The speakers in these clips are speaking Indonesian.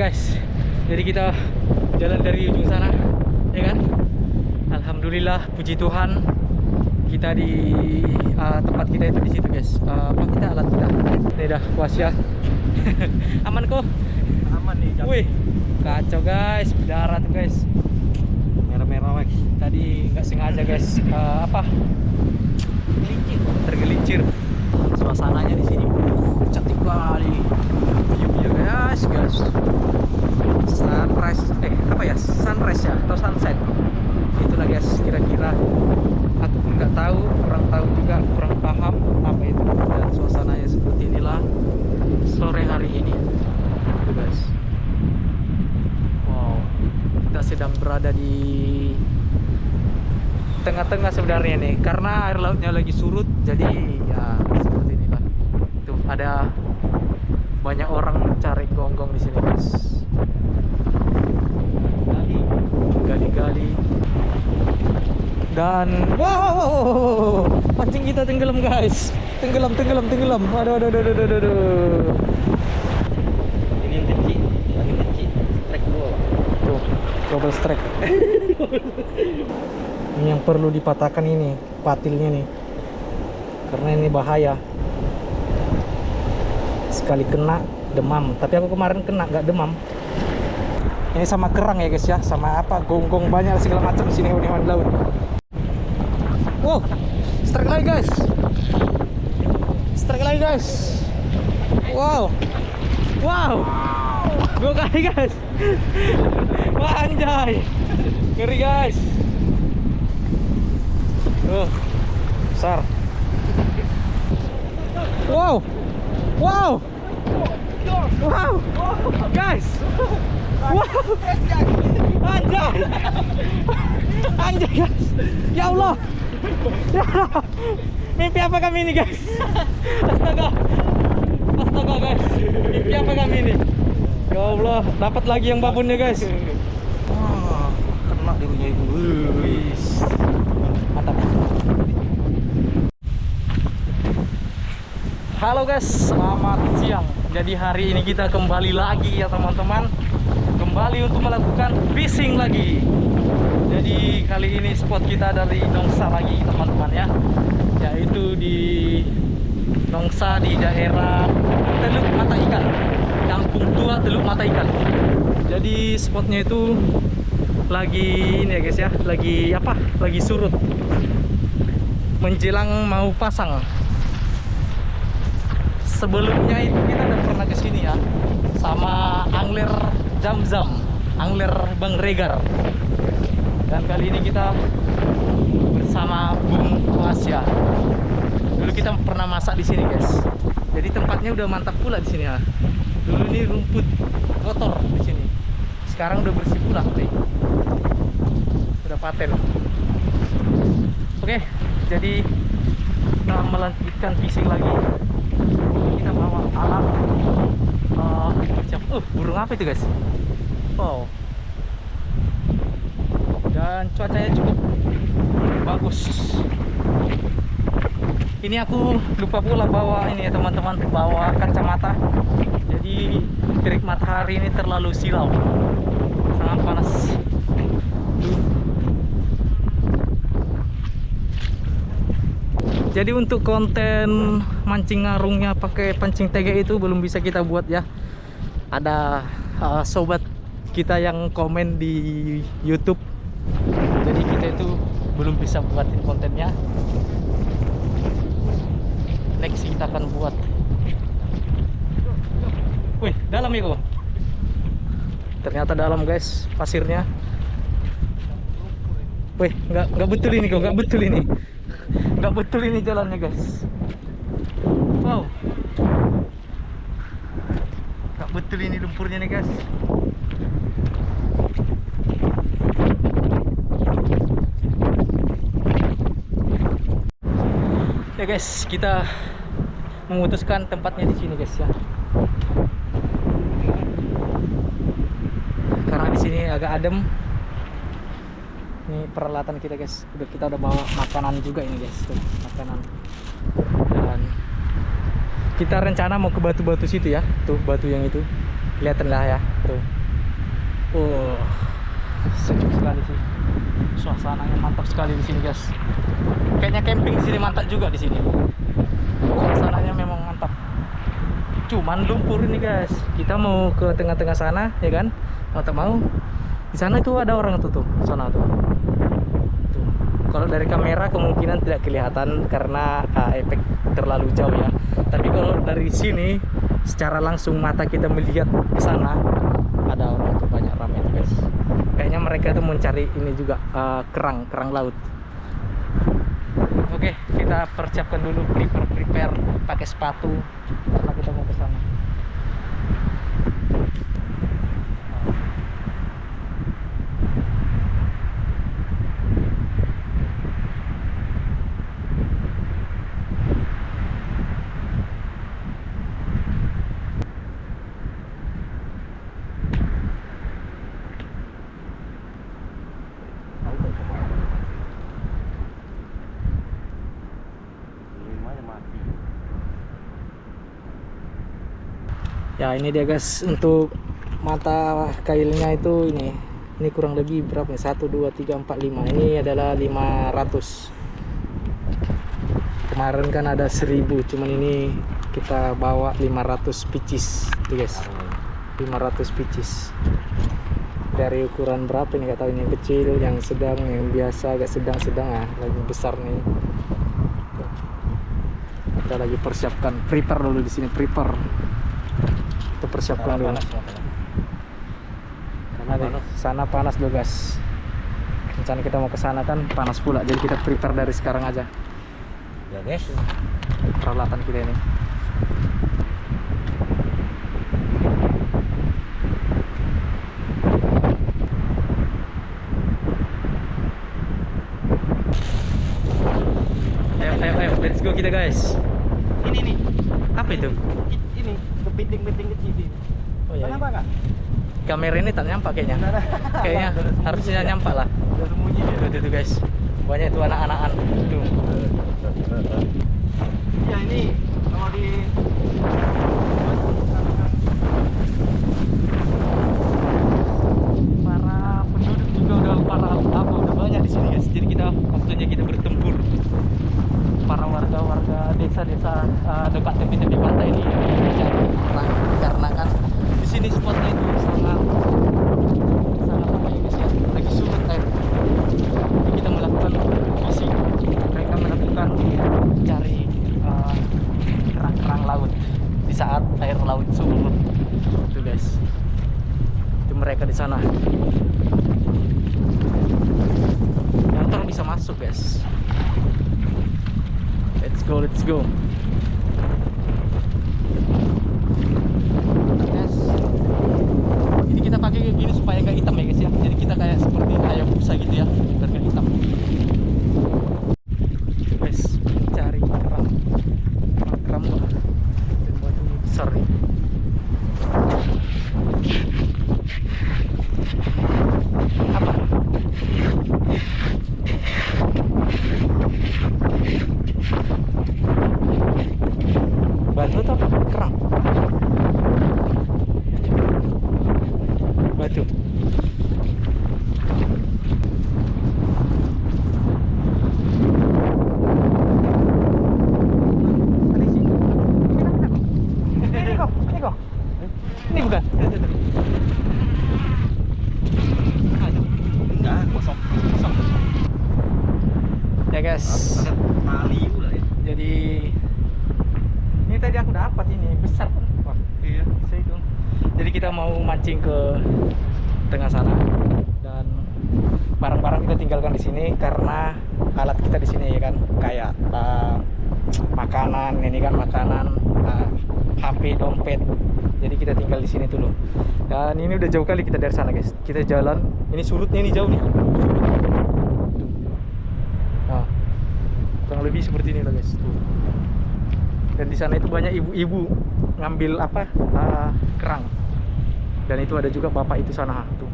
guys, jadi kita jalan dari ujung sana, ya kan? Alhamdulillah, puji Tuhan, kita di tempat kita itu di situ guys. Apa kita alat kita? Ini dah Wasya. Aman kok? Aman nih. Wih, kacau guys, berdarah tuh guys. Merah-merah guys. Tadi nggak sengaja guys. Apa? Tergelincir. Suasananya di sini cantik kali. View-nya guys. Sunrise, apa ya? Sunrise ya atau sunset? Itulah guys, kira-kira. Aku pun nggak tahu, kurang tahu juga, kurang paham apa itu. Dan suasananya seperti inilah sore hari ini. Tuh guys. Wow, kita sedang berada di tengah-tengah sebenarnya nih, karena air lautnya lagi surut, jadi ya seperti inilah. Tuh ada banyak orang mencari gonggong di sini guys. Gali-gali. Dan wow, pancing kita tenggelam guys. Tenggelam. Aduh. Ini yang kecil, strike ball. Tuh, double strike. Ini yang perlu dipatahkan ini, patilnya nih. Karena ini bahaya. Sekali kena demam, tapi aku kemarin kena nggak demam. Ini sama kerang ya guys ya, sama apa gonggong banyak segala macam sini hewan-hewan laut. Wow, strike lagi guys. Wow, dua kali guys. Wah anjay, ngeri guys. Besar. Wow, guys. Wow, anjay guys. Ya Allah. Mimpi apa kami ini guys? Astaga guys. Mimpi apa kami ini? Ya Allah, dapat lagi yang babonnya guys. Wah, kena dia punya itu. Mantap. Halo guys, selamat siang. Jadi hari ini kita kembali lagi ya teman-teman. Kembali untuk melakukan fishing lagi. Jadi kali ini spot kita dari Nongsa lagi teman-teman ya. Yaitu di Nongsa di daerah Teluk Mata Ikan. Kampung Tua Teluk Mata Ikan. Jadi spotnya itu lagi ini ya guys ya, lagi apa? Lagi surut. Menjelang mau pasang. Sebelumnya itu kita udah pernah kesini ya, sama angler Zam-Zam, angler Bang Regar. Dan kali ini kita bersama Bung Wasya. Dulu kita pernah masak di sini guys. Jadi tempatnya udah mantap pula di sini ya. Dulu ini rumput kotor di sini. Sekarang udah bersih pula nih. Udah paten. Oke, jadi kita melanjutkan fishing lagi. Kita bawa alat. Burung apa itu guys? Wow. Dan cuacanya cukup bagus. Ini aku lupa pula bawa ini ya teman-teman, bawa kacamata. Jadi terik matahari ini terlalu silau, sangat panas. Jadi untuk konten mancing ngarungnya pakai pancing tege itu belum bisa kita buat ya. Ada sobat kita yang komen di YouTube. Jadi kita itu belum bisa buatin kontennya. Next kita akan buat. Wih, dalam ya kok. Ternyata dalam guys pasirnya. Wih, nggak betul ini kok, nggak betul ini jalannya guys. Wow, nggak betul ini lumpurnya nih guys. Ya guys, kita memutuskan tempatnya di sini guys ya. Karena di sini agak adem. Ini peralatan kita guys. Kita udah bawa makanan juga ini guys. Tuh, makanan. Dan kita rencana mau ke batu-batu situ ya. Tuh batu yang itu. Kelihatan lah ya. Tuh. Oh, sejuk sekali sih. Suasananya mantap sekali di sini, guys. Kayaknya camping di sini mantap juga di sini. Suasananya memang mantap. Cuman lumpur ini, guys. Kita mau ke tengah-tengah sana, ya kan? Mau tak mau. Di sana itu ada orang tuh, sana tuh. Tuh. Kalau dari kamera kemungkinan tidak kelihatan karena efek terlalu jauh ya. Tapi kalau dari sini secara langsung mata kita melihat ke sana, ada orang tuh banyak ramai tuh, guys. Kayaknya mereka tuh mencari ini juga kerang laut. Oke, kita persiapkan dulu, prepare pakai sepatu karena kita mau ke sana. Ya, ini dia, guys, untuk mata kailnya itu ini kurang lebih berapa ya? 1 2 3 4 5. Ini adalah 500. Kemarin kan ada 1000, cuman ini kita bawa 500 pieces tuh, guys. 500 pieces. Dari ukuran berapa ini enggak tahu, ini yang kecil, yang sedang, yang biasa, agak sedang-sedang ya, lagi besar nih. Kita lagi persiapkan, prepare dulu di sini, prepare. Kita persiapkan dulu. Karena sana panas dulu, guys. Rencana kita mau ke sana kan panas pula, jadi kita prepare dari sekarang aja. Ya, guys. Peralatan kita ini. Ayo, let's go kita, guys. Ini nih. Apa itu? Ini kepiting-piting kecil ini. Oh iya. Kenapa enggak? Kamera ini tak nyampak kayaknya. Kayaknya harusnya nyampak lah. Udah sembunyi dia. Tuh, guys. Banyak itu anak-anakan. Tuh. Ya, ini kalau di para penduduk juga udah banyak di sini, guys. Jadi waktunya kita bertempur. Para warga desa-desa dekat tepi-tepi pantai ini mencari kerang, karena kan di sini spotnya itu sangat apa ya, guys ya, lagi surut air. Jadi kita melakukan fishing, mereka melakukan cari kerang-kerang laut di saat air laut surut. Itu, guys, itu mereka di sana. Motor bisa masuk, guys. Let's go. Yes. Ini kita pakai kayak gini supaya gak hitam ya, guys ya. Jadi kita kayak seperti Hayabusa gitu ya, biar gak hitam. Guys, cari kerang dan batu besar nih. Apa? Batu atau apa? Kerang? Batu. Ini bukan? enggak kosong. Ya, guys. Tali pula ya. Jadi ini tadi aku dapat ini besar kan? Wah, Iya. bisa itu. Jadi kita mau mancing ke tengah sana dan barang-barang kita tinggalkan di sini karena alat kita di sini ya kan, kayak makanan ini kan, HP, dompet. Jadi kita tinggal di sini dulu. Dan ini udah jauh kali kita dari sana, guys. Kita jalan, ini surutnya ini jauh nih. Nah, kurang lebih seperti ini lah, guys. Tuh. Dan di sana itu banyak ibu-ibu ngambil kerang. Dan itu ada juga bapak itu sana tuh.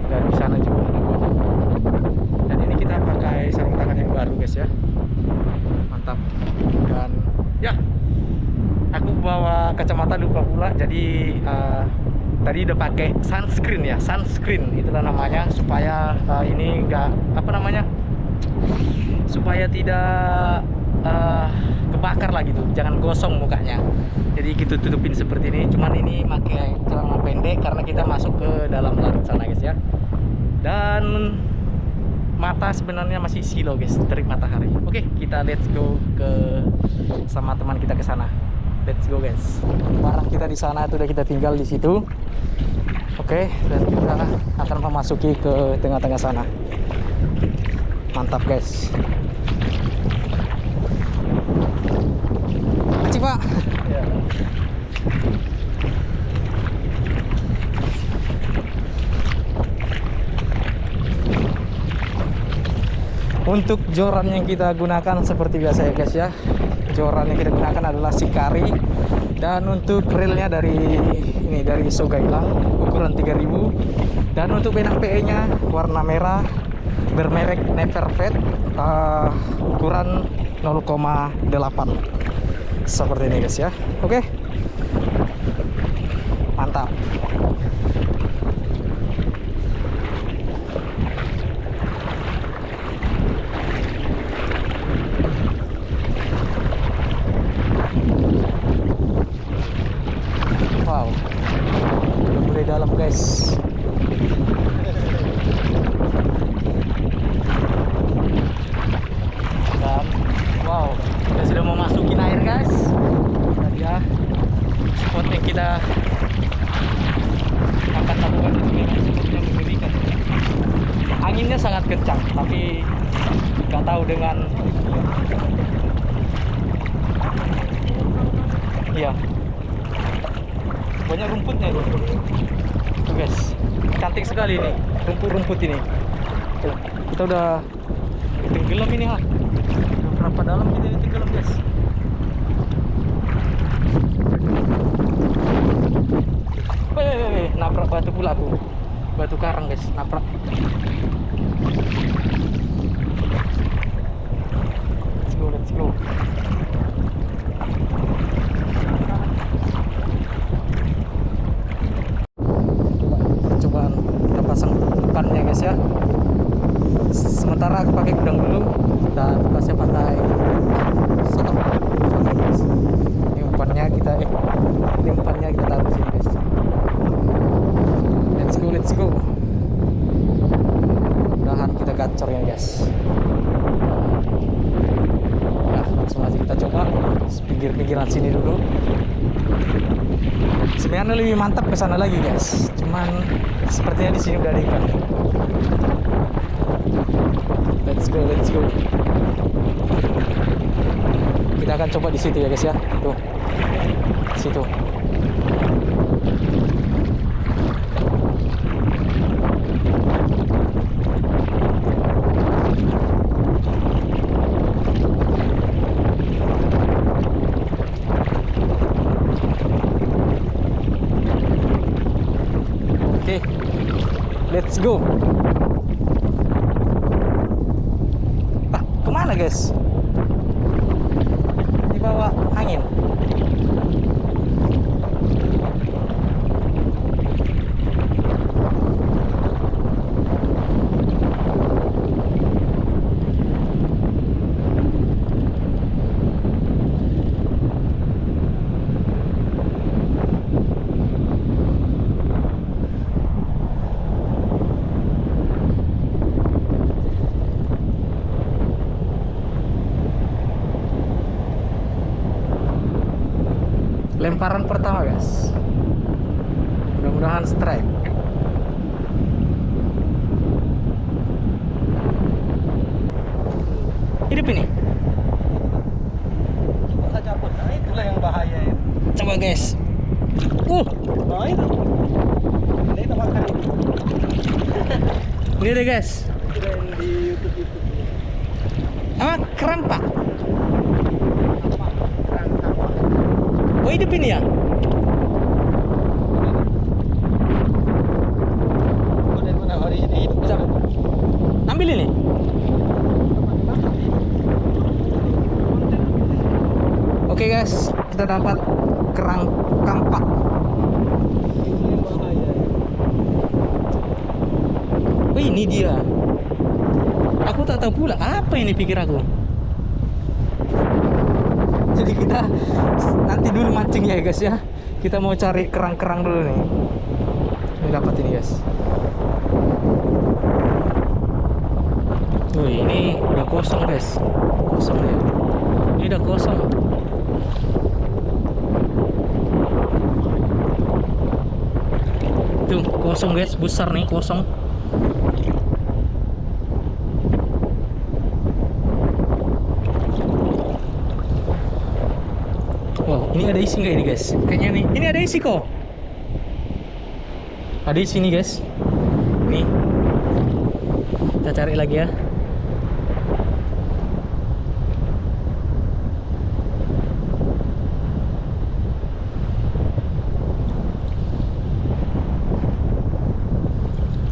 Dan di sana juga ada banyak. Dan ini kita pakai sarung tangan yang baru, guys ya. Mantap. Dan ya, aku bawa kacamata lupa pula, jadi tadi udah pakai sunscreen ya, sunscreen itulah namanya, supaya ini enggak apa namanya, supaya tidak kebakar lah gitu, jangan gosong mukanya. Jadi gitu tutupin seperti ini. Cuman ini pakai celana pendek karena kita masuk ke dalam laut sana guys ya. Dan mata sebenarnya masih silo guys, terik matahari. Oke, kita let's go ke sama teman kita ke sana. Let's go guys. Barang kita di sana itu udah kita tinggal di situ. Oke, dan kita akan memasuki ke tengah-tengah sana. Mantap guys. Makasih Pak. Ya. Untuk joran yang kita gunakan seperti biasa ya guys ya. Joran yang kita gunakan adalah Shikari, dan untuk reelnya dari Sogailang ukuran 3000, dan untuk benang PE nya warna merah bermerek Neverfet, ukuran 0,8 seperti ini guys ya. Oke, mantap. Wow, udah mulai dalam guys. Dan wow, kita sudah mau masukin air guys. Tadi ya spot yang kita akan lakukan itu memang spotnya mengerikan. Anginnya sangat kencang, tapi nggak tahu dengan iya, banyak rumputnya itu. Tuh guys, cantik sekali ini rumput-rumput ini. Tuh, kita udah tenggelam ini ha. Berapa dalam kita ini tenggelam guys. Weh, nabrak batu pula aku. Batu karang guys, nabrak. Let's go, let's go. Coba kita pasang umpannya guys ya. Sementara aku pakai gudang dulu dan pasnya pakai sotong guys. Ini umpannya kita taruh sini guys. Let's go. Mudah-mudahan kita gacor ya guys. Nah, langsung aja kita coba pinggir-pinggiran sini dulu. Sebenarnya lebih mantap ke sana lagi guys, cuman sepertinya di sini udah ada ikan. Let's go. Kita akan coba di situ ya guys ya. Tuh, situ. Oke, let's go. Kemana guys? Di bawah angin. Lemparan pertama guys, mudah-mudahan strike. Hidup ini. Coba saja pun, nah itulah yang bahaya itu. Coba guys. Nah itu. Ini kita makan ini. Ini deh guys. Sudah yang di YouTube itu. Apa? Kerampak. Oh, hidup ini ya? Oh, dari mana hari ini hidup? Bisa. Ambil ini. Oke Oke guys, kita dapat kerang kampak. Ini bahaya. Oh, ini dia. Aku tak tahu pula apa ini, pikir aku. Jadi kita nanti dulu mancing ya guys ya. Kita mau cari kerang-kerang dulu nih. Ini dapat ini guys. Tuh, ini udah kosong guys. Kosong ya. Ini udah kosong. Tuh, kosong guys, besar nih, kosong. Wow, ini ada isi nggak ini guys? Kayaknya nih, ini ada isi kok. Ada isi nih guys. Nih, kita cari lagi ya.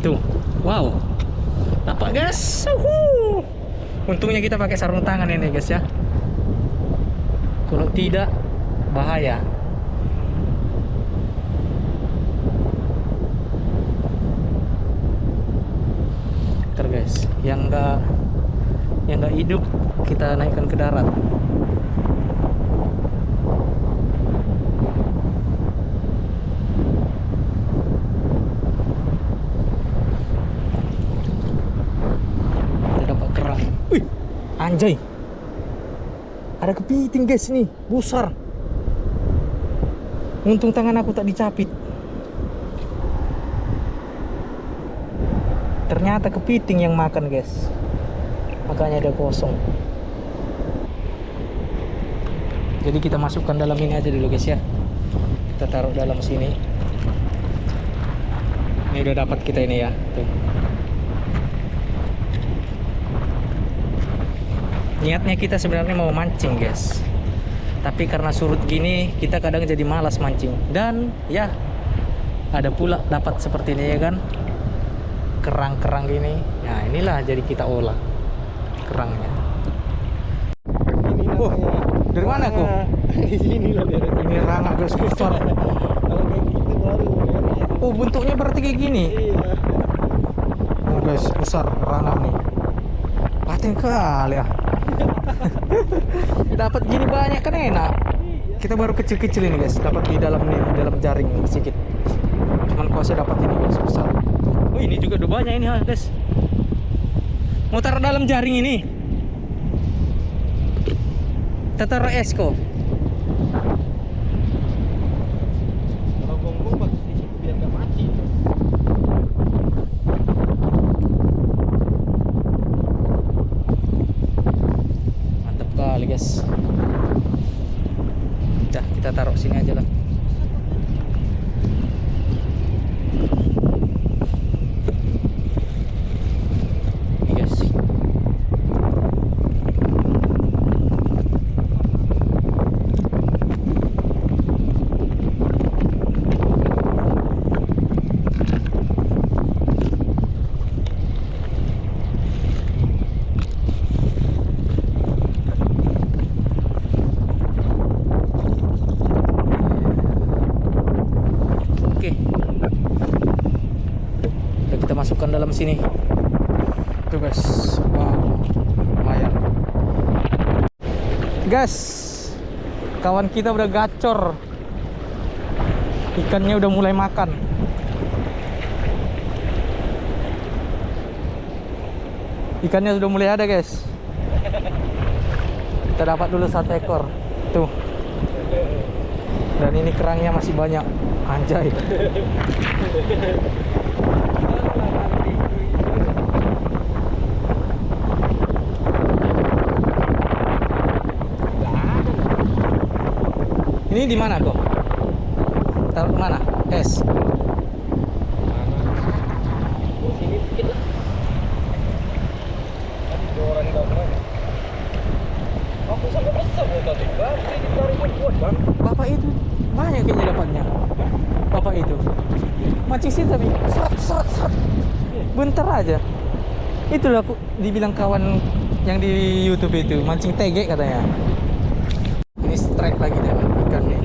Tuh, wow, dapat guys. Untungnya kita pakai sarung tangan ini guys ya. Kalau tidak, bahaya. Ntar guys, yang nggak hidup kita naikkan ke darat. Kita dapat kerang. Wih, anjay. Ada kepiting guys nih, besar. Untung tangan aku tak dicapit. Ternyata kepiting yang makan guys. Makanya ada kosong. Jadi kita masukkan dalam ini aja dulu guys ya. Kita taruh dalam sini. Ini udah dapat kita ini ya. Tuh. Niatnya kita sebenarnya mau mancing guys. Tapi karena surut gini kita kadang jadi malas mancing. Dan ya ada pula dapat seperti ini ya kan. Kerang-kerang gini. Nah inilah jadi kita olah kerangnya. Ini Oh, namanya. dari mana kok? Di sini lah daerah sini. Ini ranga guys, besar. Kalau kayak gitu baru ya. Oh, bentuknya berarti kayak gini. Iya. Oh guys, besar ranga nih. Paten kali ya. Dapat gini banyak kan enak. Kita baru kecil-kecil ini guys, dapat di dalam ini, di dalam jaring ini sedikit. Cuman kuasa dapat ini guys, besar. Oh, ini juga udah banyak ini guys. Mau taruh dalam jaring ini. Kita taruh es kok. Kalau gonggong bagus di situ biar nggak mati. Mantap kali guys. Udah kita taruh sini aja lah. Ini guys. Oke. Udah kita masukkan dalam sini. Tuh guys. Wow. Lumayan. Guys. Kawan kita udah gacor. Ikannya udah mulai makan. Ikannya sudah mulai ada guys. Kita dapat dulu 1 ekor. Tuh. Dan ini kerangnya masih banyak. Anjay. Ini di mana kok? Taruh mana? Es. Sini dikit lah. Tadi ada orang nggak mana? Aku sampai besar loh tadi. Baru ini baru buat bang. Bapak itu banyak kayaknya dapatnya. Bapak itu mancing sih tapi seret. Bentar aja. Itulah aku dibilang kawan yang di YouTube itu mancing tege katanya. Ini strike lagi deh ikan nih.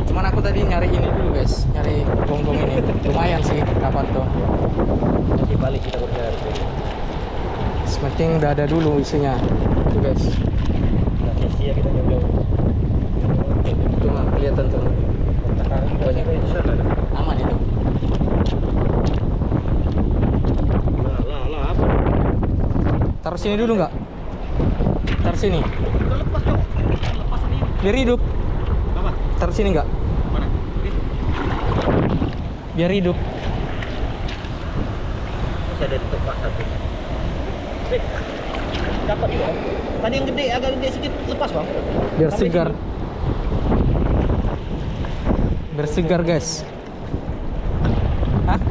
Cuman aku tadi nyari ini dulu guys, nyari gonggong ini. Lumayan sih dapat tuh. Nanti balik kita berjalan. Penting udah ada dulu isinya tuh guys. Nah, sia-sia kita jauh-jauh. Tuh nggak kelihatan tuh. Banyak di sana. Aman itu. Lah, apa? Taruh sini dulu nggak? Taruh sini. Lepas dong. Lepas ini. Biar hidup. Apa? Taruh sini nggak? Mana? Biar hidup. Masih ada di tempat satu. Dapat juga. Tadi yang gede, agak gede sedikit lepas bang. Biar Sampai segar. sini. Biar segar guys. Hah?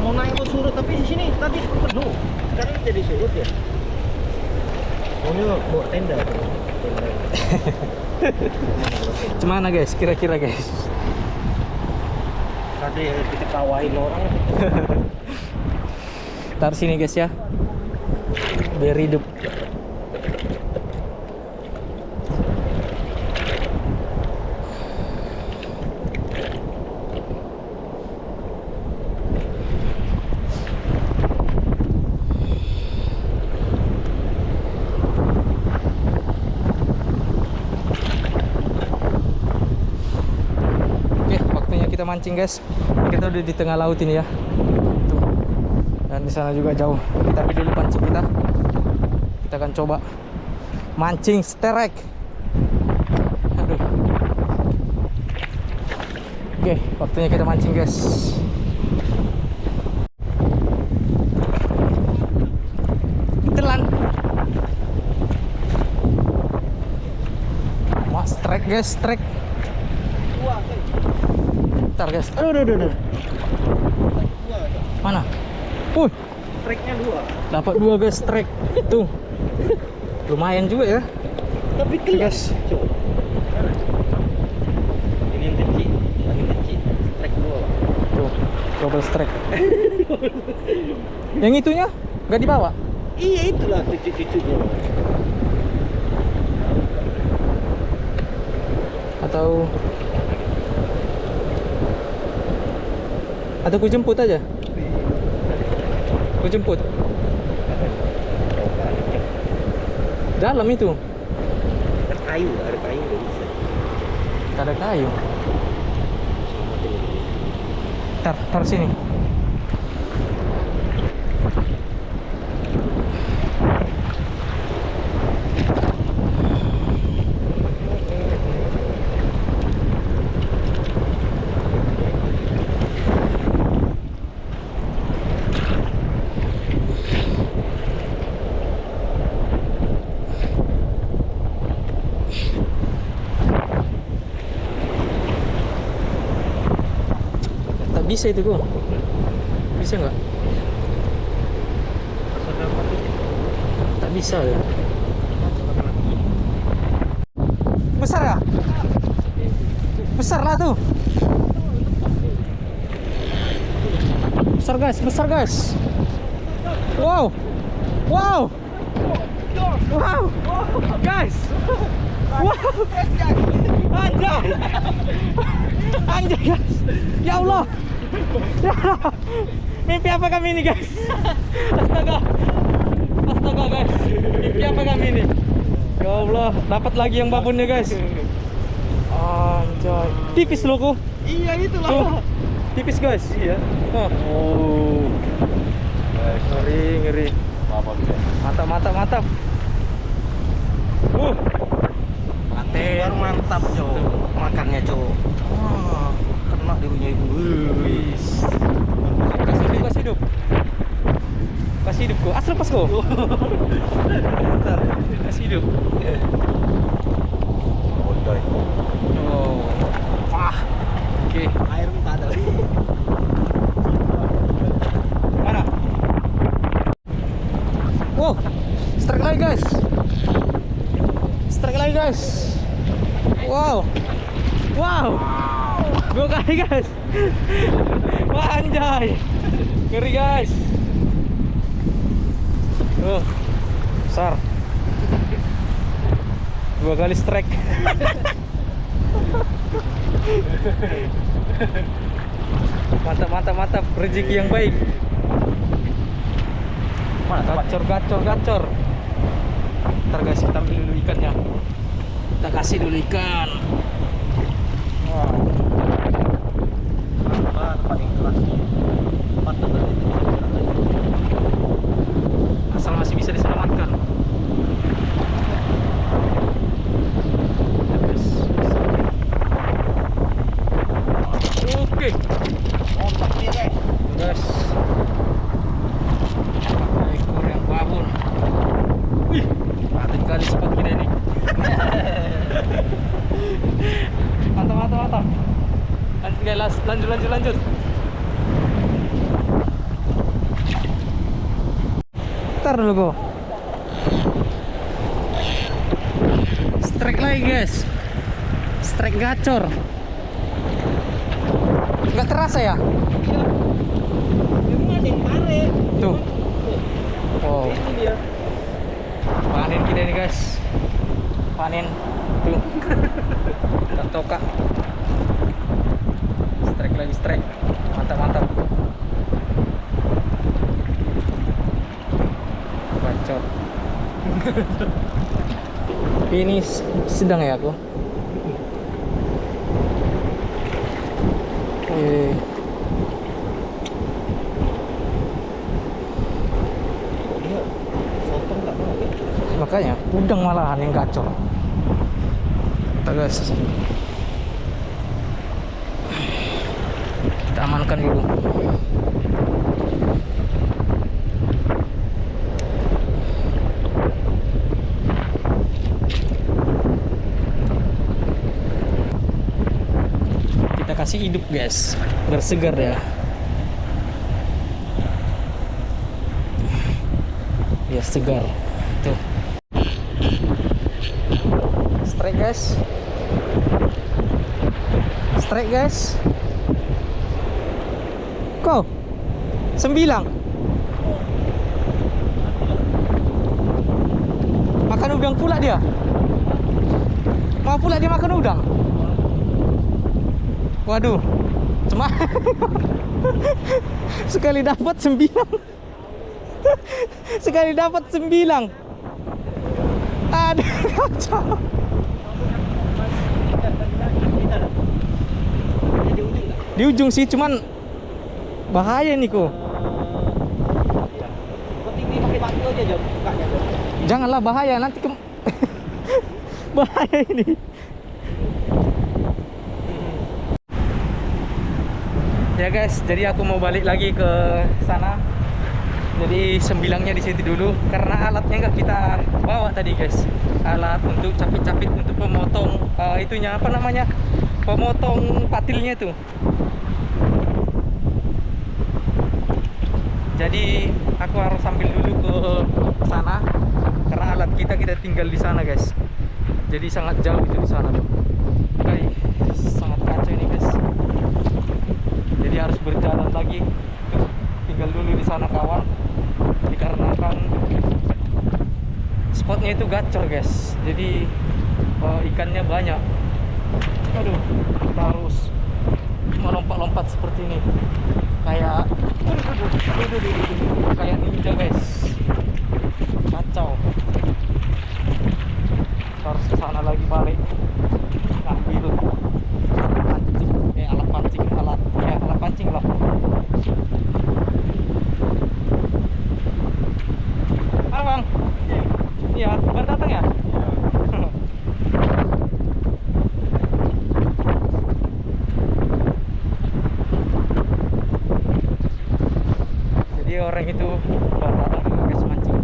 Mau naik mau surut tapi di sini tadi penuh. Sekarang jadi surut ya. Oh ini bawa tenda. Gimana guys? Kira-kira guys. Tadi kita kawain orang. Taruh sini guys ya. Biar hidup. Oke, waktunya kita mancing guys. Kita udah di tengah laut ini ya. Tuh. Dan di sana juga jauh. Kita ambil dulu pancing kita. Kita akan coba mancing sterek. Aduh. Oke, waktunya kita mancing guys. Telan. Mas strike guys, strike. Bentar guys. Aduh. Mana? Treknya 2. Dapat 2 guys strike. Tuh. Lumayan juga ya. Tapi kelas. Coba. Ini yang kecil, trek 2. Tuh, double strike. Yang itunya nggak dibawa? Iya itulah cucu-cucunya. Atau ku jemput aja. Ku jemput. Dalam itu. Ada kayu nggak bisa. Tak ada kayu. Tar sini. Bisa itu kok? Bisa nggak? Tak bisa ya. Besar ya? Besar lah tuh. Besar guys. Wow. Guys. Wow. Anjay guys. Ya Allah. Mimpi apa kami ini guys? Astaga guys. Mimpi apa kami ini? Ya Allah, dapat lagi yang babonnya guys. Anjay. Tipis loh kok. Iya itulah. Tuh. Tipis guys. Iya. Oh. Guys, ngeri. Mantap. Baru mantap Jo. Makannya Jo. Wah, kena dia punya ibu. Kasih hidup kok. Lepas kok. Bentar. Kasih hidup. Bodoh. Oh. Wah. Oke. Air tak ada. Mana? Wow. Strike lagi guys. Wow. Wow, 2 kali guys. Wah anjay, ngeri guys. Tuh, besar. 2 kali strike. Mantap, mantap, mantap. Rezeki yang baik. Mana Gacor, gacor, gacor. Ntar guys, kita ambil dulu ikannya. Kita kasih dulu ikan. Wow. paling keras. Patah berarti. Asal masih bisa diselamatkan. Oke. Otak dia guys. Guys. Ekor yang babon. Wih, mantap kali spot kita ini. Mantap, mantap, mantap. Lanjut guys, lanjut, lanjut, lanjut. Ntar dulu go. Strike lagi guys. Strike gacor. Nggak terasa ya? Iya. Memang ada yang tarik. Tuh. Wow. Itu dia. Panen kita ini guys. Panen. Tuh. Toka. Strike lagi, strike. Mantap, mantap. Bacot. Ini sedang ya aku. Dia sotong nggak mau ya? Makanya udang malahan yang gacor. Kita guys, kita amankan dulu. Kita kasih hidup guys, biar segar ya. Biar segar. Tuh. Strike guys. Strike guys. Kau 9. Makan udang pula dia. Mau pula dia makan udang. Waduh. Cuma sekali dapat 9. Sekali dapat 9. Aduh, kacau. Di ujung sih, cuman bahaya nih kok. Penting dia pakai batu aja Jom, bukanya Jom. Janganlah, bahaya nanti bahaya ini. Ya guys, jadi aku mau balik lagi ke sana. Jadi 9-nya di situ dulu karena alatnya nggak kita bawa tadi guys. Alat untuk capit-capit untuk pemotong itunya apa namanya? Pemotong patilnya itu. Jadi aku harus sambil dulu ke sana karena alat kita tinggal di sana guys. Jadi sangat jauh itu di sana tuh. Baik, sangat kacau ini guys. Jadi harus berjalan lagi. Tuh, tinggal dulu di sana kawan. Dikarenakan spotnya itu gacor guys. Jadi ikannya banyak. Aduh, kita harus melompat-lompat seperti ini. Kayak kayak ninja guys. Kacau. Kita harus ke sana lagi balik. Ngambil pancing, alat pancing, alat pancing lah. Halo bang. Iya, baru datang ya? Jadi orang itu baru datang juga guys mancing.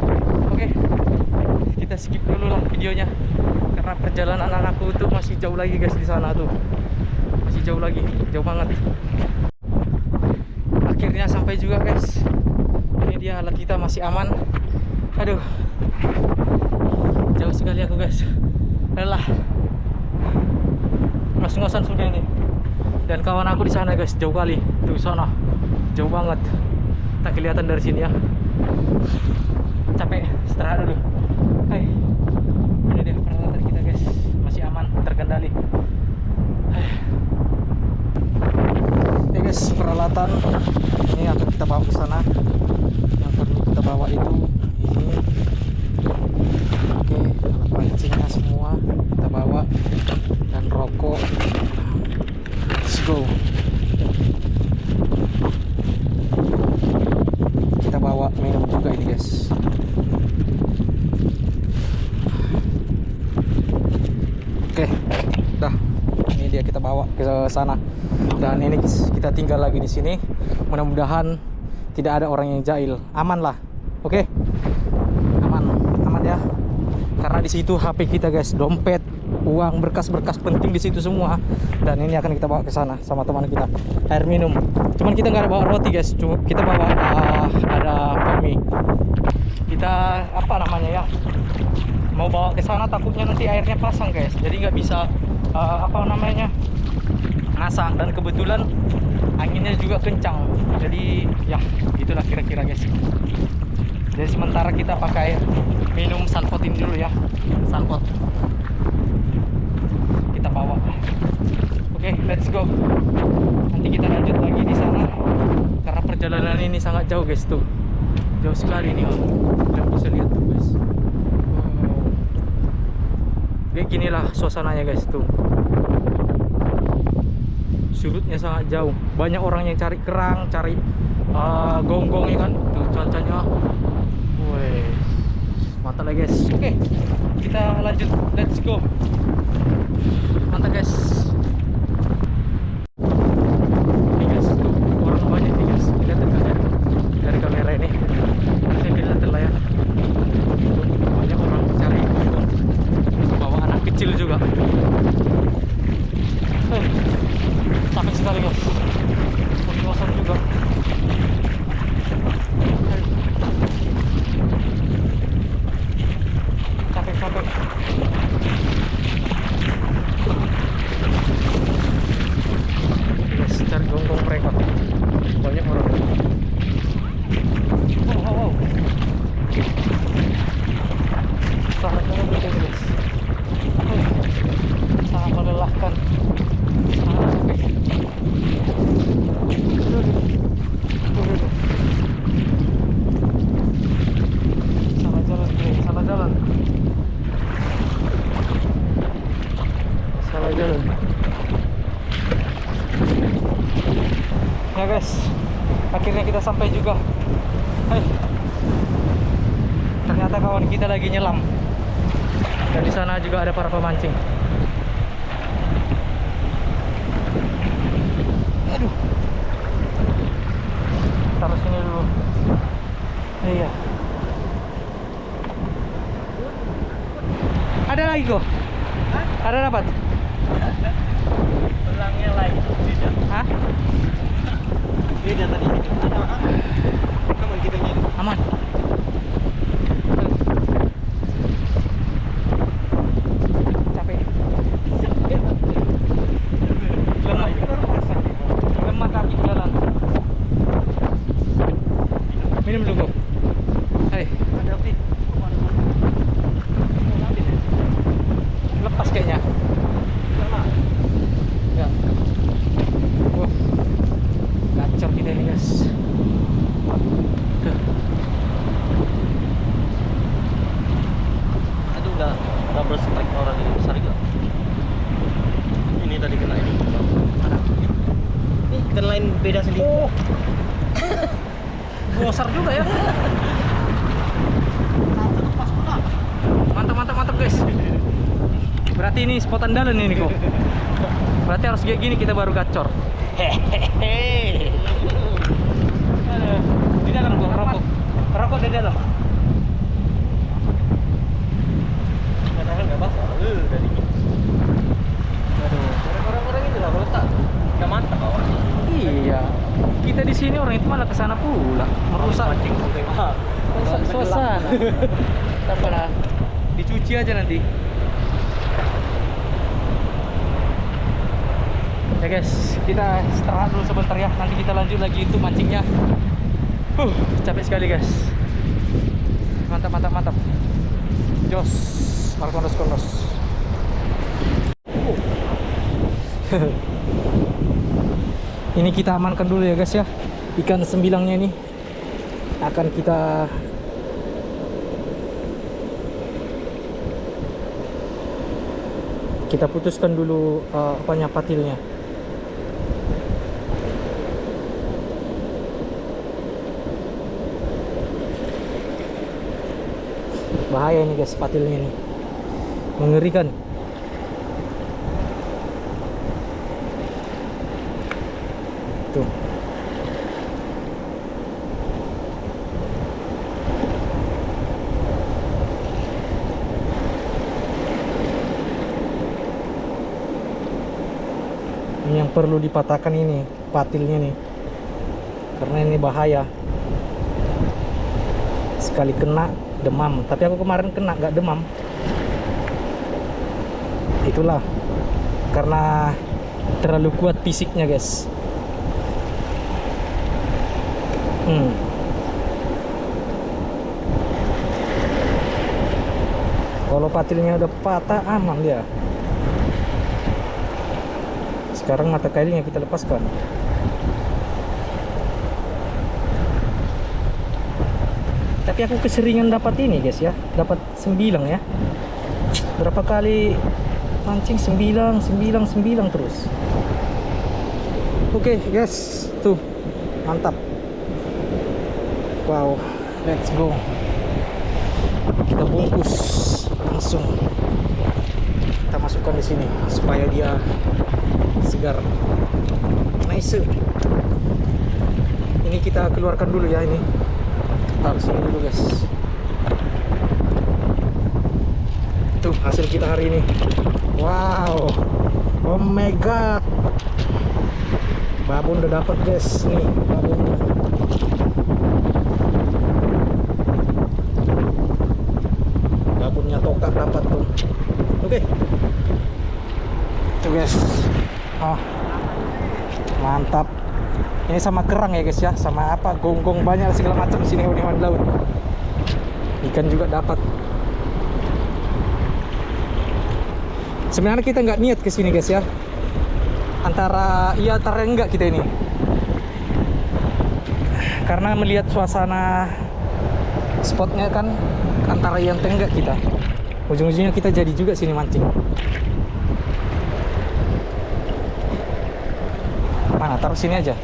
Oke, kita skip dulu lah videonya karena perjalanan anakku itu masih jauh lagi guys di sana tuh. Masih jauh lagi, jauh banget. Akhirnya sampai juga guys. Ini dia, alat kita masih aman. Aduh, jauh sekali aku guys. Lelah. Mas ngos-ngosan sudah ini. Dan kawan aku di sana guys, jauh kali. Tuh sana. Jauh banget. Tak kelihatan dari sini ya. Capek, istirahat dulu. Hai. Ini dia peralatan kita guys. Masih aman, terkendali. Hai. Oke guys, peralatan ini akan kita bawa ke sana. Yang perlu kita bawa itu ini. Oke, pancingnya semua kita bawa dan rokok. Let's go. Kita bawa minum juga ini guys. Oke, dah. Ini dia kita bawa ke sana. Dan ini kita tinggal lagi di sini. Mudah-mudahan tidak ada orang yang jahil. Aman lah. Oke. Aman ya. Karena di situ HP kita guys, dompet, uang, berkas-berkas penting di situ semua. Dan ini akan kita bawa ke sana sama teman kita. Air minum. Cuman kita nggak ada bawa roti guys. Cuma kita bawa ada mie. Kita apa namanya ya? Mau bawa ke sana takutnya nanti airnya pasang guys. Jadi nggak bisa apa namanya? Masak, dan kebetulan anginnya juga kencang. Jadi ya itulah kira-kira guys. Jadi sementara kita pakai minum sunpot ini dulu ya. Sunpot kita bawa. Oke, let's go. Nanti kita lanjut lagi di sana. Karena perjalanan ini sangat jauh guys tuh. Jauh sekali nih, kalian bisa lihat tuh guys. Wow. Kayak ginilah suasananya guys tuh. Surutnya sangat jauh. Banyak orang yang cari kerang, cari gonggong ya kan. Tuh cuacanya. Woi. Mantap lah guys. Oke. Kita lanjut. Let's go. Mantap guys. Ini guys, tuh orang banyak nih guys. Kita lihat dari kamera ini. Bisa kelihatan lah ya. Tuh, banyak orang cari gonggong. Bawa anak kecil juga. Capek sekali guys. Kosong juga. Capek. Guys, cari gonggong mereka. Banyak orang. Wow. Sangat betul guys. Sangat melelahkan. Salah jalan. Ya guys, akhirnya kita sampai juga. Hai. Ternyata kawan kita lagi nyelam. Dan di sana juga ada para pemancing. Aduh. Taruh sini dulu. Iya. Ada lagi kok? Hah? Ada dapat? Pelangnya lain. Beda. Hah? Beda tadi. Aman kita ini. Aman. Capek. Lemah kaki jalan. Minum dulu. Hai. Ada api. Lepas kayaknya. Ya. Gacor kita ini guys. Tuh. Aduh, udah double strike orang ini besar juga. Ini tadi kena ini. Mana? Ini ikan lain beda sedikit. Oh. Besar juga ya. Mantap guys. Berarti ini spot andalan ini kok. Berarti harus kayak gini kita baru gacor. Hehehe. Di dalam gua rokok. Rokok di dalam. Kadang nggak basah. Dari ini. Aduh. Orang-orang itu lah kalau tak nggak mantap awalnya. Iya. Kita di sini orang itu malah ke sana pula. Merusak merusak suasana. Tak apa, dicuci aja nanti. Ya guys, kita istirahat dulu sebentar ya. Nanti kita lanjut lagi itu mancingnya. Capek sekali guys. Mantap, mantap, mantap. Jos, markondos kondos. Ini kita amankan dulu ya guys ya. Ikan sembilangnya ini akan kita putuskan dulu apanya, patilnya. Bahaya ini guys, patilnya ini mengerikan. Tuh. Ini yang perlu dipatahkan ini patilnya nih, karena ini bahaya. Sekali kena demam, tapi aku kemarin kena gak demam. Itulah karena terlalu kuat fisiknya guys. Kalau patilnya udah patah aman dia. Sekarang mata kailnya kita lepaskan. Tapi aku keseringan dapat ini guys ya, dapat sembilang ya. Berapa kali mancing sembilang terus. Oke guys, tuh mantap. Wow, let's go. Kita bungkus langsung. Kita masukkan di sini supaya dia segar. Nice. Ini kita keluarkan dulu ya ini. Taruh sini dulu guys. Tuh hasil kita hari ini. Wow. Oh my god. Babon udah dapat guys. Nih babonnya. Babonnya tokak dapat tuh. Oke. Tuh guys. Oh. Mantap. Ini sama kerang ya guys ya, sama apa, gonggong banyak segala macam di sini, hewan-hewan laut. Ikan juga dapat. Sebenarnya kita nggak niat ke sini guys ya. Antara iya antara enggak kita ini. Karena melihat suasana spotnya kan antara iya atau enggak kita. Ujung-ujungnya kita jadi juga sini mancing. Mana, taruh sini aja.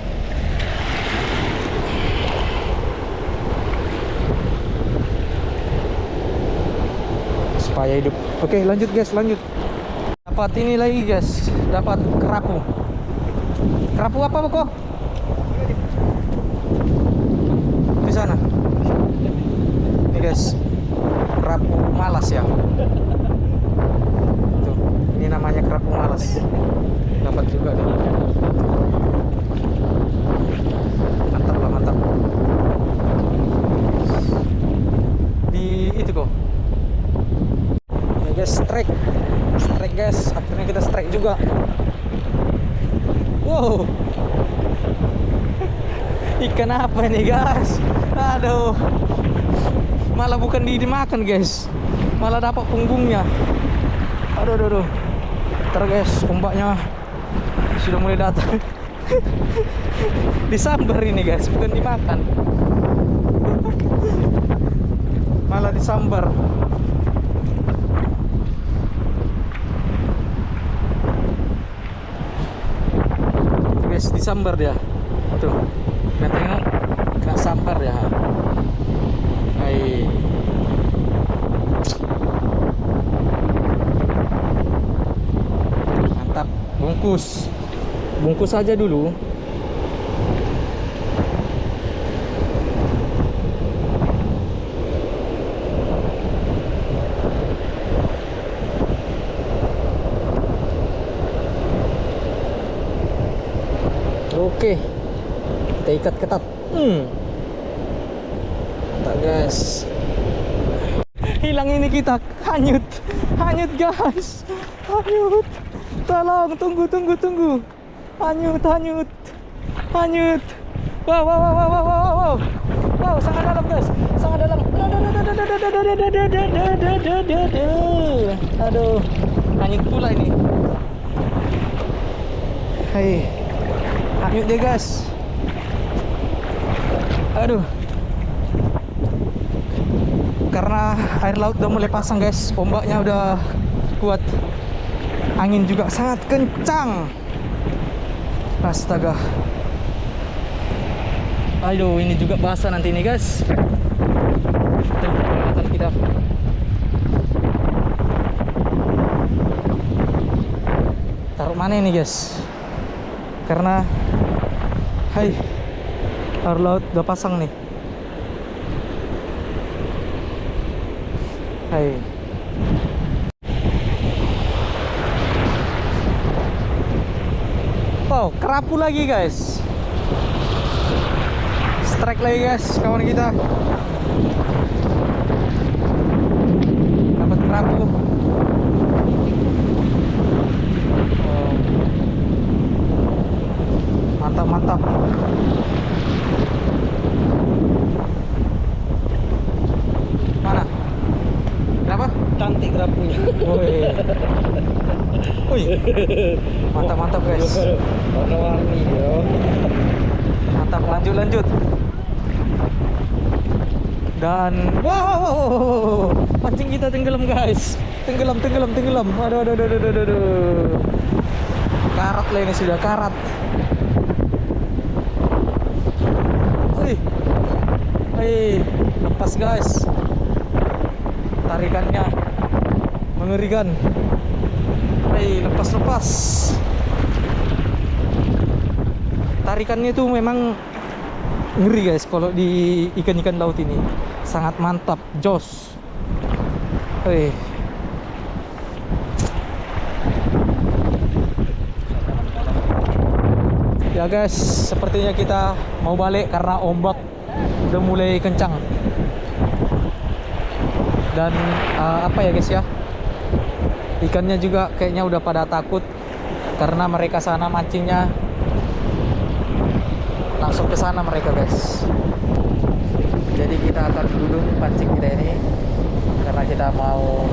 Supaya hidup. Oke lanjut guys, lanjut. Dapat ini lagi guys, dapat kerapu. Kerapu apa kok? Di sana. Ini guys, kerapu malas ya. Tuh, ini namanya kerapu malas. Dapat juga nih. Mantap lah, mantap. Di itu kok. Ya guys, strike guys, akhirnya kita strike juga. Wow, ikan apa ini guys? Aduh, malah bukan dimakan guys, malah dapat punggungnya. Aduh. Ntar guys, ombaknya sudah mulai datang. Disambar ini guys, bukan dimakan. Malah disambar. Guys, disambar dia. Tuh. Kita tengok kena sambar ya. Hai. Mantap. Bungkus aja dulu. Oke, kita ikat ketat. Mantap guys. Hilang ini kita, hanyut guys, hanyut. Tolong, tunggu. Hanyut, hanyut, hanyut. Wow, wow, wow, wow, wow, wow, wow. Wow, sangat dalam guys, sangat dalam. Aduh, hanyut pula ini. Hai, hanyut dia guys. Aduh, karena air laut udah mulai pasang guys, ombaknya udah kuat, angin juga sangat kencang. Astaga. Aduh, ini juga basah nanti nih guys. Tuh, peralatan kita. Taruh mana ini guys? Karena hai, air laut udah pasang nih. Hai. Oh, kerapu lagi guys. Strike lagi guys, kawan kita. Dapat kerapu. Oh. Mantap, mantap. Mana? Kenapa? Cantik kerapunya. Woi. Woi. Mantap, mantap guys. Warna-warni yo. Mantap, lanjut, lanjut. Dan wow, pancing kita tenggelam guys. Tenggelam, tenggelam, tenggelam. Aduh, aduh, aduh, aduh, aduh, aduh. Karat lah ini, sudah karat. Wih. Wih, lepas guys. Tarikannya mengerikan. Wih, lepas-lepas. Tarikannya itu memang ngeri guys kalau di ikan-ikan laut ini. Sangat mantap, jos. Wih. Ya guys, sepertinya kita mau balik karena ombak udah mulai kencang. Dan apa ya guys ya, ikannya juga kayaknya udah pada takut karena mereka sana mancingnya langsung ke sana mereka guys. Jadi kita akan duduk pancing kita ini karena kita mau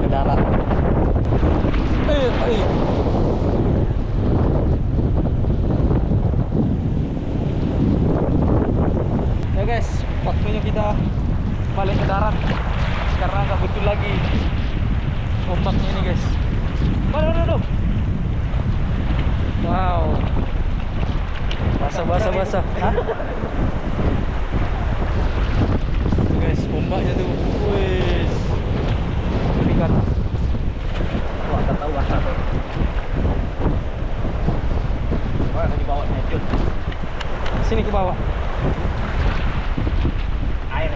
ke darat. Ya guys, waktunya kita balik ke darat karena nggak betul lagi ombaknya ini guys. Aduh. Wow. Basah. Hah? Guys, ombaknya tuh. Wih. Ikan. Wah, tak tahu basah tuh. Wah, lagi bawa nyejut. Sini ke bawah. Air.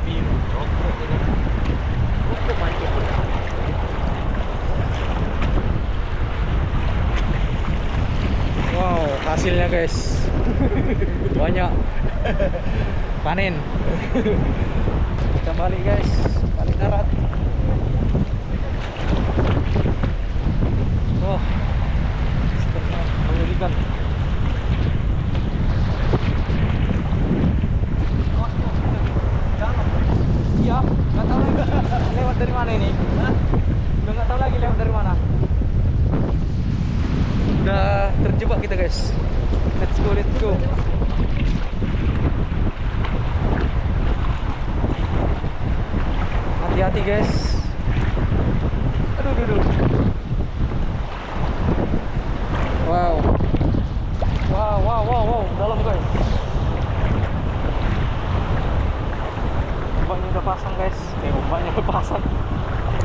Biru, rokok ini. Rokok mancing. Wow, hasilnya guys. Banyak. Panen. Kita balik guys, balik darat. Wah, sepertinya mengerikan. Iya, nggak tahu lagi lewat dari mana ini. Udah nggak tahu lagi lewat dari mana. Udah terjebak kita guys. Let's go, let's go. Hati-hati guys. Aduh. Wow, dalam guys. Ombaknya udah pasang guys. Ombaknya udah pasang.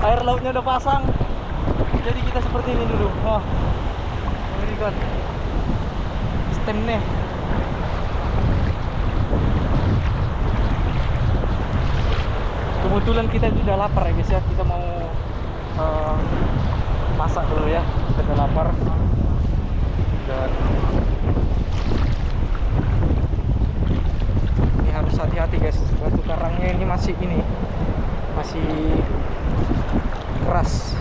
Air lautnya udah pasang. Jadi kita seperti ini dulu. Wah, mengerikan. Stemnya. Kebetulan kita sudah lapar ya guys ya. Kita mau masak dulu ya. Kita udah lapar. Dan ini harus hati-hati guys. Batu karangnya ini masih keras.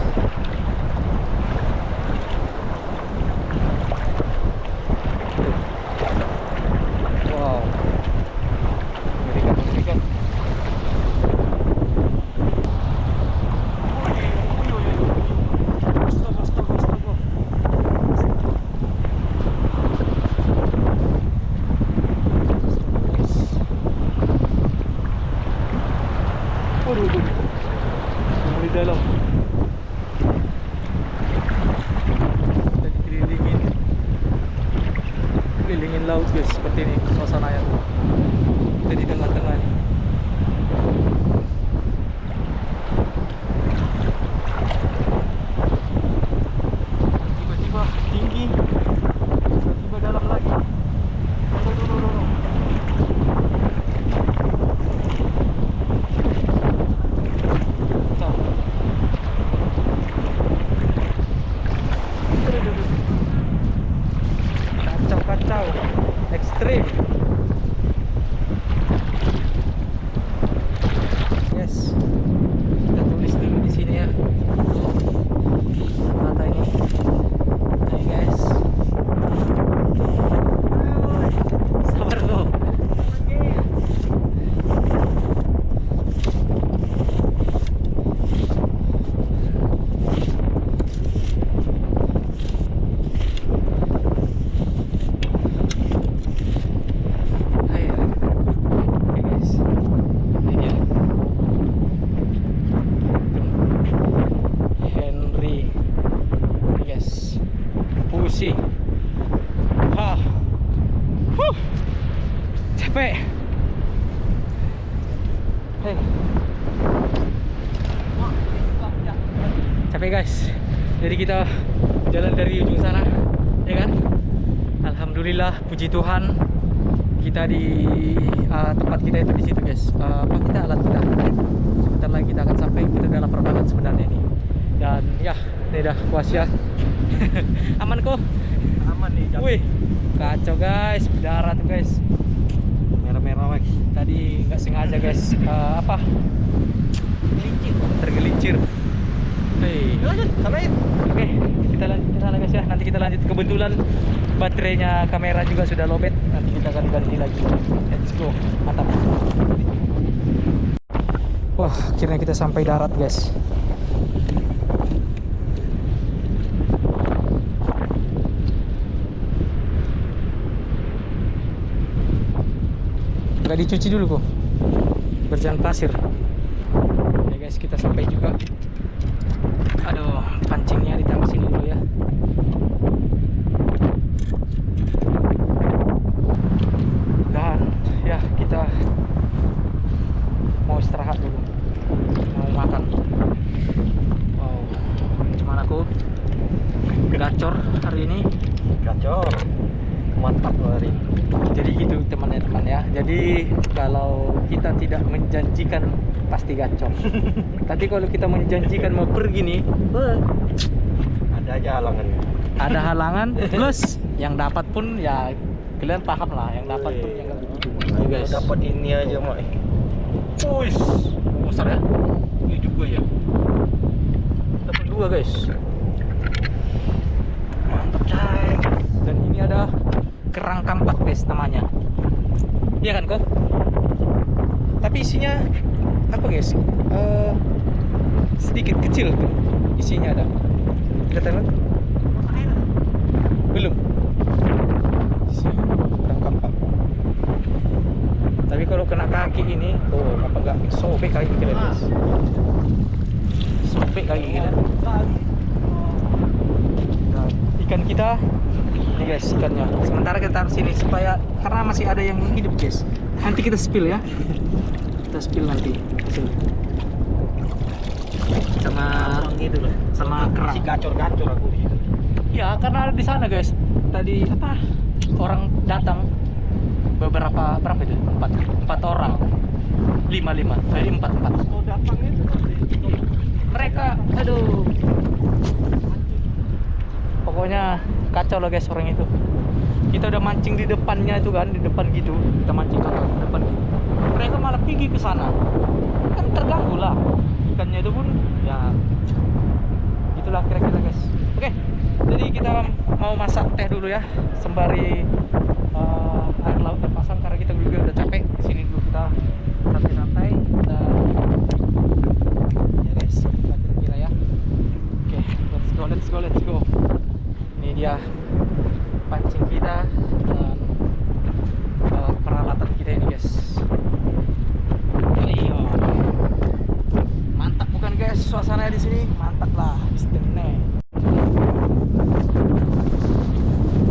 guys, seperti ini suasananya tuh. Kita di tengah-tengah nih. Tiba-tiba tinggi, tiba-tiba dalam lagi. Loh. Kacau, ekstrim. Yes, kita tulis dulu di sini ya. Mata ini. Hai guys. Sabar bro. Capek. Hey. Capek guys. Jadi kita jalan dari ujung sana, ya kan? Alhamdulillah, puji Tuhan, kita di tempat kita itu di situ guys. Apa kita alat kita? Sebentar lagi kita akan sampai. Kita udah lapar banget sebenarnya ini. Dan ya, ini dah puas ya. Aman kok? Aman nih. Wih, kacau guys, berdarah tuh guys. Merah-merah guys. Tadi nggak sengaja guys. Apa? Tergelincir. Hey. Lanjut, sampai. Oke, kita lanjut ke sana guys ya. Nanti kita lanjut. Kebetulan baterainya kamera juga sudah lowbat. Nanti kita akan ganti lagi. Let's go. Mantap. Wah, akhirnya kita sampai darat guys. Nggak dicuci dulu kok, berjalan pasir. Ya guys, kita sampai juga. Aduh, pancingnya ditaruh sini dulu ya. Dan ya, kita mau istirahat dulu, mau makan. Wow, cuman aku gacor hari ini. Gacor. Mantap hari ini. Jadi gitu teman-teman ya. Jadi kalau kita tidak menjanjikan pasti gacor. Tapi kalau kita menjanjikan mau pergi nih, ada aja halangannya. ada halangan. Plus yang dapat pun ya kalian paham lah. Yang dapat pun yang nggak begitu. Ayo guys. Dapat ini aja mak. Wih, besar ya. Ini juga ya. Dapat dua guys. Mantap cay. Dan ini ada kerang kampak guys namanya. Iya kan kok? Tapi isinya apa guys? Sedikit kecil tuh isinya ada. Kelihatan? Belum. Isi kerang kampak. Tapi kalau kena kaki ini, oh apa enggak sobek kaki kita guys. Sobek kaki kita. Nah, ikan kita ini guys, ikannya. Sementara kita taruh sini supaya karena masih ada yang hidup guys. Nanti kita spill ya. Kita spill nanti sini. Sama gitu loh. sama kerang. Si gacor-gacor aku di situ. Ya, karena ada di sana guys. Tadi apa? Orang datang beberapa berapa itu? Empat orang. Lima. Jadi empat. Oh, datang itu Mereka, aduh. Pokoknya kacau lah guys orang itu. Kita udah mancing di depannya itu kan, di depan gitu. Kita mancing ke depan gitu. Mereka malah pergi ke sana. Kan terganggu lah. Ikannya itu pun ya itulah kira-kira guys. Oke. Jadi kita mau masak teh dulu ya, sembari air laut terpasang karena kita juga udah capek. Di sini dulu kita santai-santai dan ya guys, kita kira-kira ya. Oke, let's go. Ini dia pancing kita dan peralatan kita ini guys. Ayo. Mantap bukan guys suasana di sini? Mantap lah, istimewa.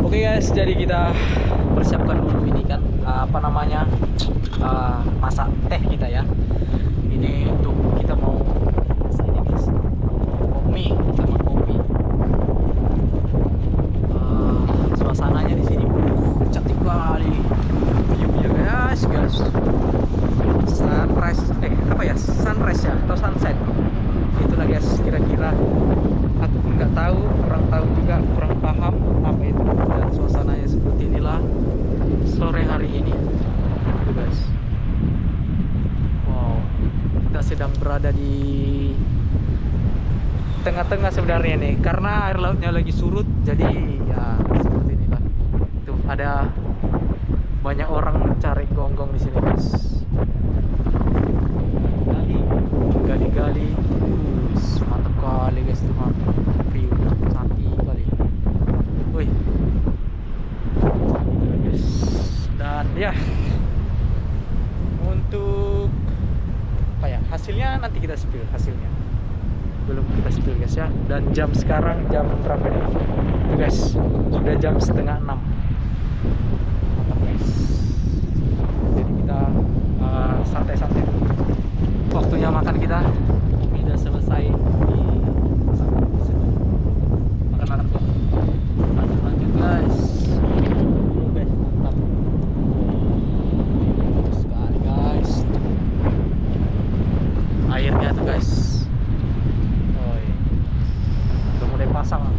Oke guys, jadi kita persiapkan dulu ini kan apa namanya masak teh kita ya. Ini untuk kita mau masak ini guys, kopi sama kopi. Suasananya di sini cantik kali, view-nya guys. Sunrise apa ya, sunrise ya atau sunset itulah guys kira-kira. Aku pun nggak tahu, kurang tahu juga, kurang paham apa itu. Dan suasananya seperti inilah sore hari ini tuh guys. Wow, kita sedang berada di tengah-tengah sebenarnya nih, karena air lautnya lagi surut, jadi ya seperti inilah. Tuh ada banyak orang mencari gonggong di sini guys. Gali-gali, mantap kali guys tuh, view cantik kali. Wih, guys. Dan ya untuk apa ya hasilnya nanti kita spill hasilnya. Belum kita spill guys ya. Dan jam sekarang jam berapa nih? Tuh guys, sudah jam 5:30. Mantap guys. Jadi kita santai-santai. Waktunya makan kita. Kopi udah selesai di makan kok. Lanjut guys. Guys, mantap. Sekali guys. Airnya tuh guys. Oh iya. Udah mulai pasang.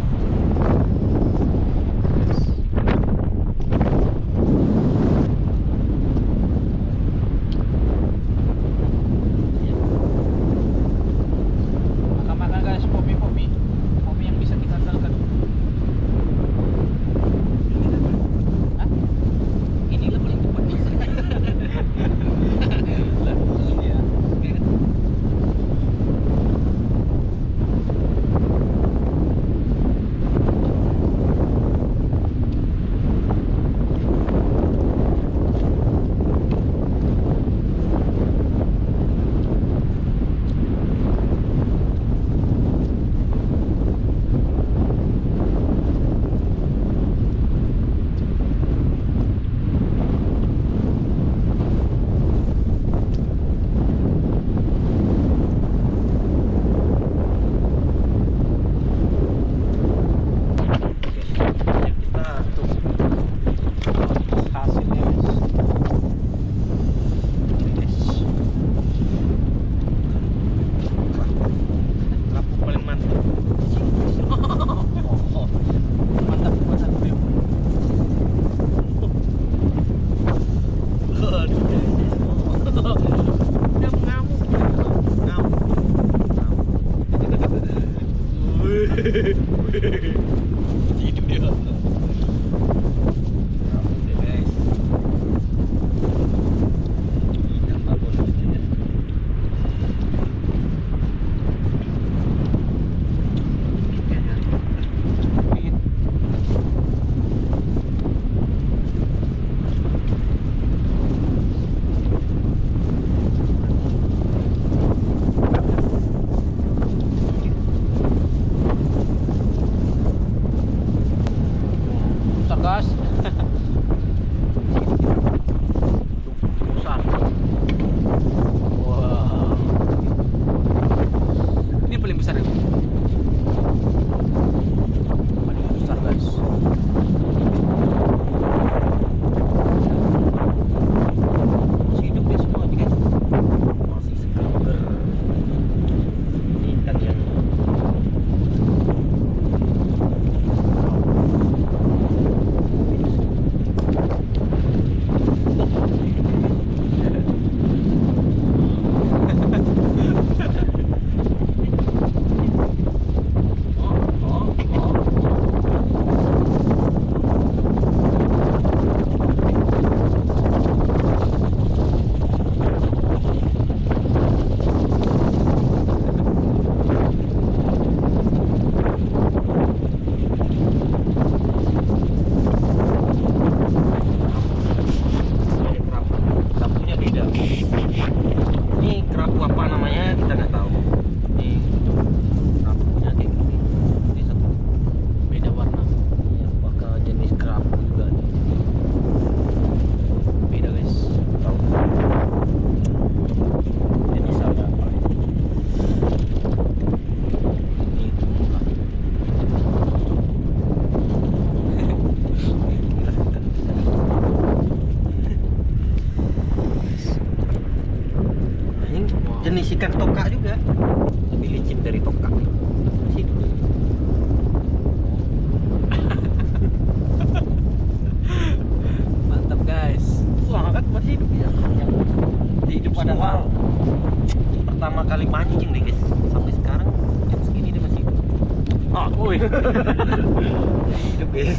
Woi, Hidup guys.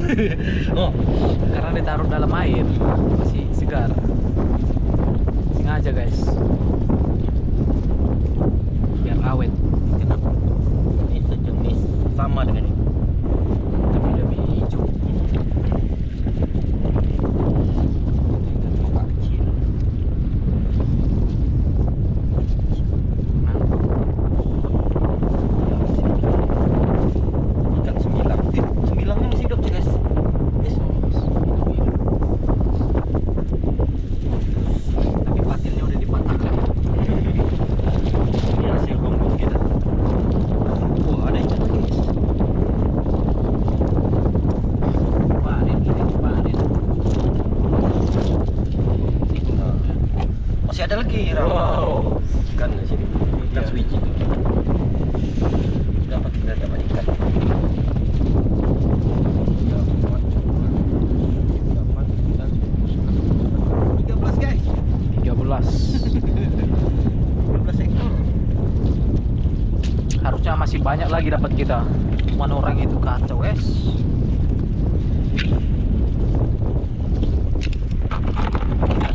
Oh, karena ditaruh dalam air masih segar. Sengaja guys, biar awet. kenapa? Ini sejenis sama dengan ini. Tapi lebih hijau. Dengan muka kecil. Ikan semilang. Semilangnya masih hidup guys. Guys. Tapi patilnya udah dipatahkan. Ini hasil bungkus kita. Wah, ada ikan guys. Panen ini, panen. Masih ada lagi Wow. ikan di sini. Ikan Iya. switch itu. Dapat kita dapat ikan. Dapat 13 guys. 13. 13 ekor. Harusnya masih banyak lagi dapat kita. Cuman orang itu kacau guys.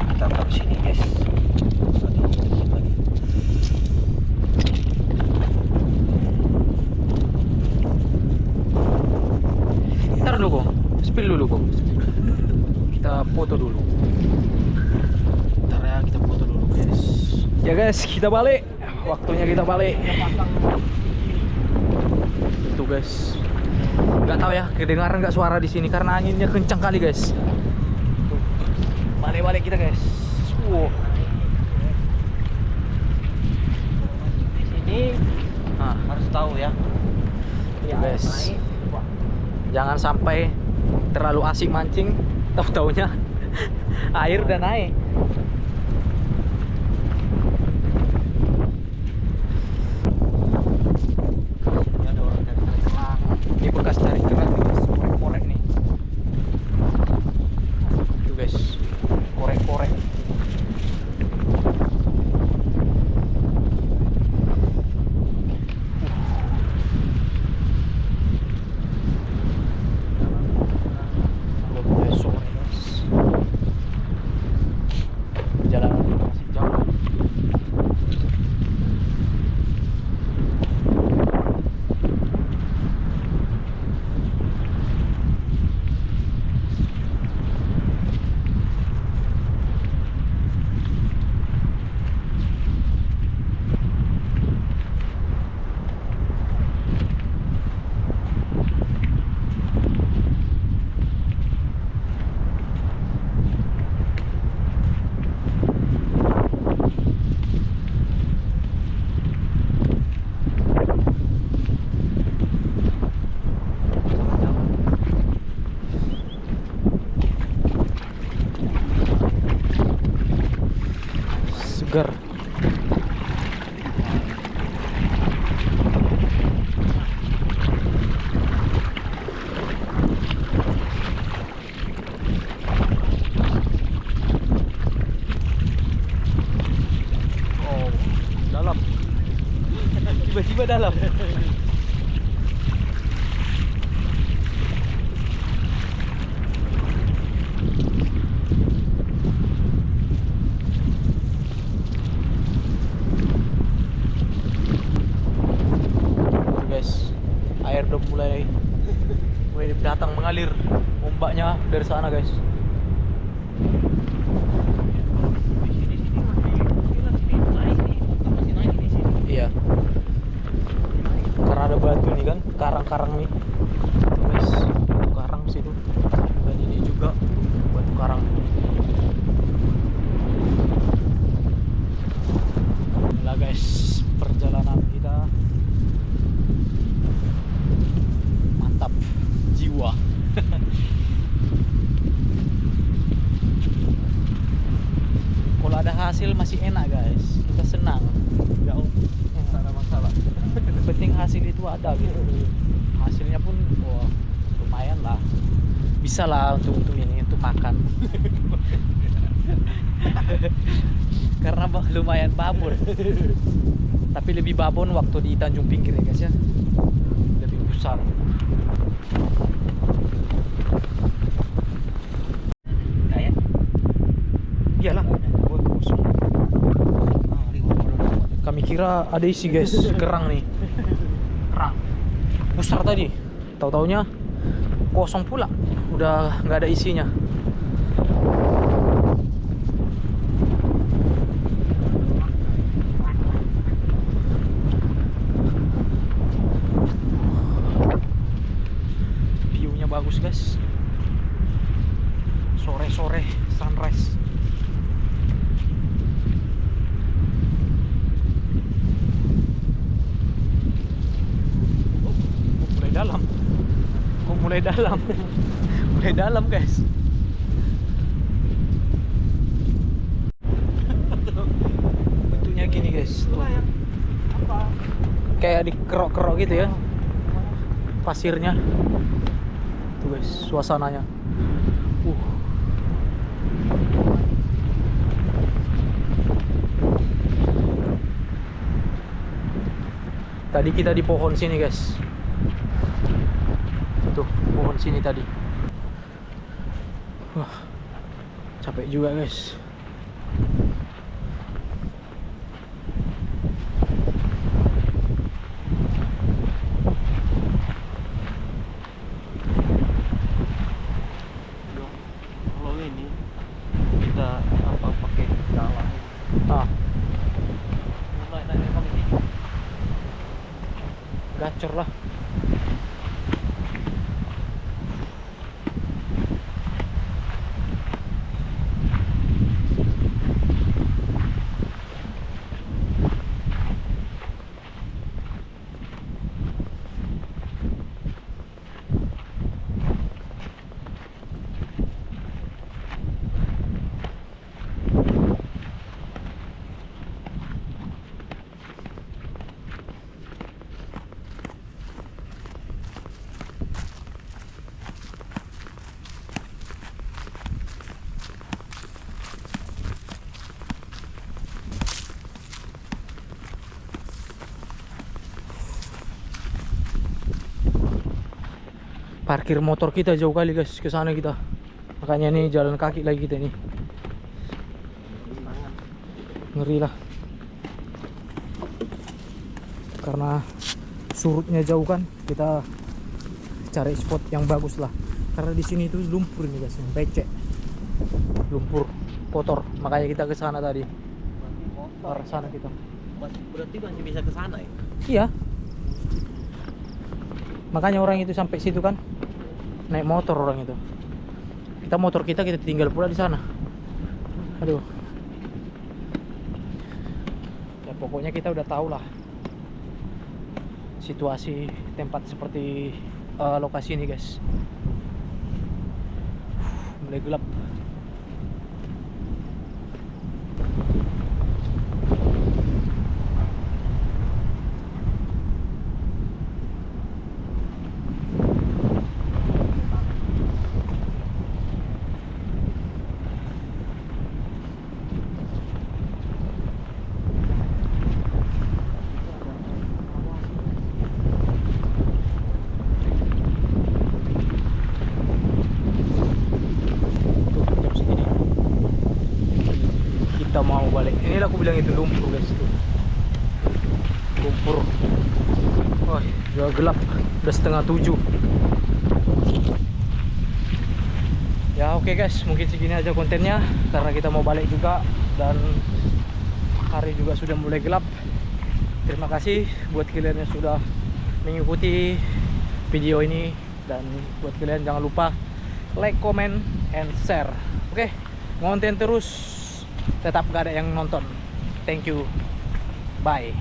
Kita taruh sini guys. Tadi dikit lagi. Ntar dulu Bang, spill dulu Bang. Kita foto dulu. Ntar ya kita foto dulu guys. Ya guys, kita balik. Waktunya kita balik. Tuh guys. Nggak tahu ya, kedengaran nggak suara di sini karena anginnya kencang kali guys. Tuh. Balik-balik kita guys. Wow. Di sini Nah, harus tahu ya. Iya, guys. Jangan sampai terlalu asik mancing, tahu-taunya air udah naik. Ini ada orang dari Kelang. Ini bekas dari kerak nih guys, korek-korek nih. Tuh guys, korek-korek. Udah mulai sore guys. Perjalanan kita masih jauh. Segar. Oh, dalam. Tiba-tiba dalam. Tuh guys, air udah mulai datang mengalir, ombaknya dari sana guys. Di sini masih naik nih. Masih naik di sini. Iya, karena ada batu nih kan, karang-karang nih. Tuh guys, batu karang situ, dan ini juga batu karang. Inilah guys, perjalanan kita mantap jiwa. Kalau ada hasil masih enak guys, kita senang. Jauh. Tak ada masalah. Yang penting hasil itu ada gitu. Hasilnya pun wah, lumayan lah, bisa lah untuk ini untuk makan. Karena lumayan babon, tapi lebih babon waktu di Tanjung Pinggir ya guys ya, lebih besar. kira ada isi guys, kerang nih. Kerang besar tadi, tahu-taunya kosong pula, udah nggak ada isinya. View-nya bagus guys, sore-sore sunrise. Dalam, kok mulai dalam. Mulai dalam guys. Bentuknya gini guys tuh. Kayak dikerok-kerok gitu ya pasirnya tuh guys, suasananya. Tadi kita di pohon sini guys, tuh pohon sini tadi. Wah, capek juga guys. Kalau ini kita apa pakai galah? Naik ini. Gacor lah. Parkir motor kita jauh kali guys ke sana kita. Makanya nih jalan kaki lagi kita nih. Ngeri lah. Karena surutnya jauh kan, kita cari spot yang bagus lah. Karena di sini itu lumpur nih guys, becek. Lumpur kotor. Makanya kita ke sana tadi. Arah sana kita. Berarti masih bisa ke sana ya? Iya. Makanya orang itu sampai situ kan naik motor orang itu. Motor kita tinggal pula di sana. Aduh. Ya pokoknya kita udah tahu lah situasi tempat seperti lokasi ini guys. Mulai gelap. Kita mau balik. Inilah aku bilang itu lumpur guys tuh. Lumpur. Wah, udah gelap. Udah 6:30. Ya oke guys, mungkin segini aja kontennya karena kita mau balik juga dan hari juga sudah mulai gelap. Terima kasih buat kalian yang sudah mengikuti video ini, dan buat kalian jangan lupa like, comment, and share. Oke, konten terus. Tetap gak ada yang nonton. Thank you. Bye.